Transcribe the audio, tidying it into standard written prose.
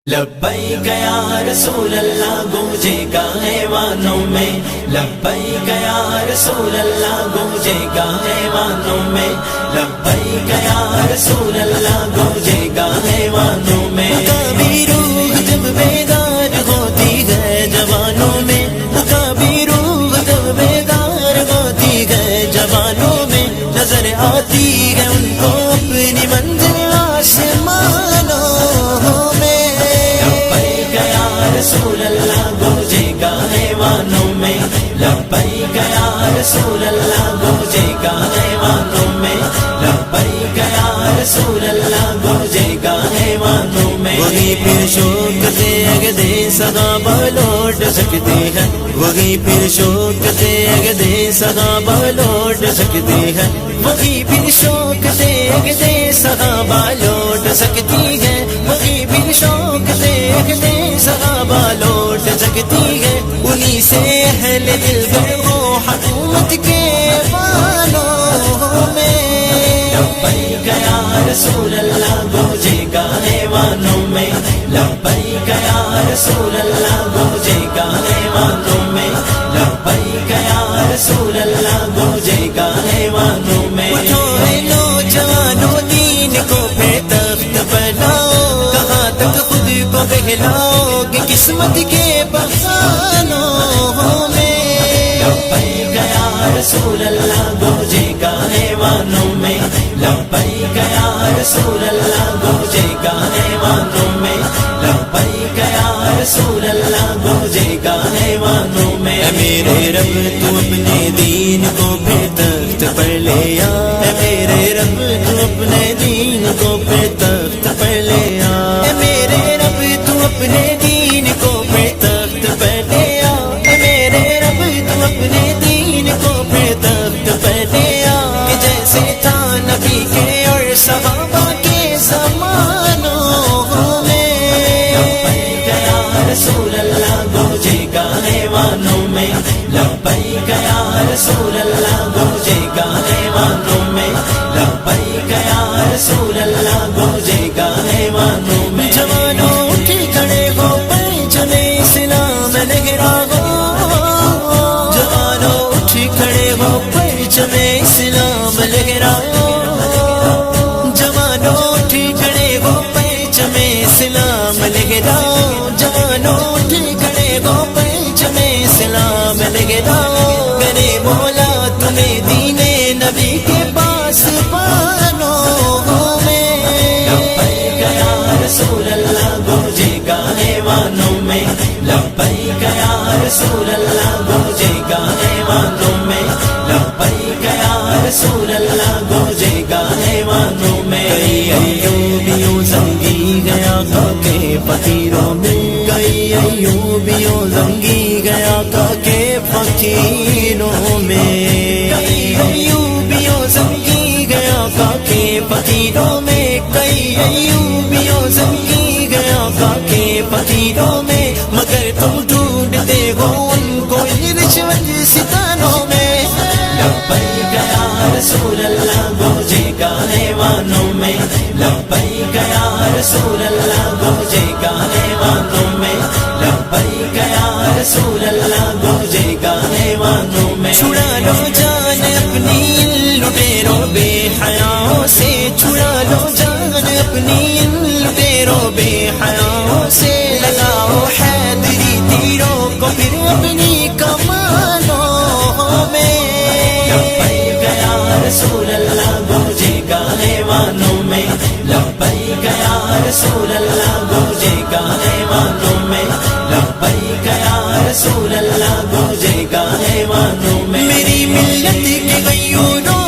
لبیک یا رسول اللہ گونجے گا ایوانوں میں، لبیک یا رسول اللہ گونجے گا ایوانوں میں، لبیک یا رسول اللہ گونجے گا ایوانوں میں۔ مقامی روح جب بیدار ہوتی ہے جوانوں میں، مقامی روح جب بیدار ہوتی ہے جوانوں میں، نظر آتی ہے ان کو اپنی منزل آسمانوں میں۔ رسول اللہ گونجے گا ایوانوں میں، لبیک یا رسول اللہ گونجے گا ایوانوں میں، لبیک یا رسول اللہ گونجے گا ایوانوں میں۔ وہی پھر شوق سے اگدے صحابہ لوٹ سکتے ہیں، وہی پھر شوق سے اگدے صحابہ لوٹ سکتے ہیں، وہی پھر شوق سے اگدے صحابہ لوٹ سکتی ہے، وہی پھر شوق سے اگدے صحابہ لوٹ سکتی ہے، انہی سے اہل دل گئے حکومت کے بالوں میں۔ لبیک یا رسول اللہ گونجے گا ایوانوں میں، لبیک یا رسول اللہ گونجے گا ایوانوں میں، لبیک یا رسول اللہ گونجے گا ایوانوں میں۔ اٹھوئے نوجوانوں دین کو پھر تخت پر لاؤ، کہاں تک خود کو بہلاؤ گے قسمت کے بخانوں میں۔ لبیک یا رسول اللہ گونجے گا ایوانوں میں، لبیک یا رسول اللہ گونجے گا ایوانوں میں، لبیک یا رسول اللہ گونجے گا ایوانوں میں۔ اے میرے رب تو اپنے دین کو پھر تخت پر لے آ، اے میرے رب تو اپنے دین کو پھر تخت پر لے آ، اے میرے رب تو اپنے دین کو پھر تخت پر لے آ، اے میرے رب تو اپنے دین کو پھر تخت پر لے آ، کہ جیسے تھا نبی کے اور صحابہ کے زمانوں میں۔ لبیک یا رسول اللہ گونجے گا ایوانوں میں، لبیک یا رسول اللہ گونجے گا ایوانوں میں، لبیک یا رسول اللہ گونجے گا ایوانوں میں۔ جوانوں اٹھ کھڑے ہو پرچم اسلام لہرا ہو، جوانوں اٹھ کھڑے ہو پرچم اسلام لہرا ہو، جوانوں اٹھ کھڑے ہو پرچم اسلام لہرا ہو، جوانوں اٹھ کھڑے ہو پرچم اسلام لہرا ہو، میرے مولا تمہیں دین نبی کے پاس پانوں میں۔ لبیک یا رسول اللہ گونجے گا ایوانوں میں، لبیک یا رسول اللہ گونجے گا ایوانوں میں، لبیک یا رسول اللہ گونجے گا ایوانوں میں۔ کئی ایوبیوں زنگی گیا کے فقیروں میں، کئی ایوبیوں زنگی گیا کے فقیروں میں، کئی ایوبیوں زنگی گیا کے فقیروں میں، کئی ایوبیوں زنگی گیا کے فقیروں میں، مگر تم ڈھونڈتے ہو ان کو رشوت ستانوں میں۔ لبیک یا رسول اللہ گونجے گا ایوانوں میں، لبیک یا رسول اللہ گونجے گا ایوانوں میں، لبیک یا رسول اللہ گونجے گا ایوانوں میں۔ چھڑا لو جان اپنی لٹیروں بے حیاؤں سے، چھڑا لو جان اپنی لٹیروں بے حیاؤں سے، لگاؤ حیدری تیروں کو پھر اپنی کمانوں میں۔ لبیک یا رسول اللہ گونجے گا ایوانوں میں، لبیک یا رسول اللہ گونجے گا ایوانوں میں، لبیک یا رسول اللہ گونجے گا ایوانوں میں۔ میری ملت کے غیوروں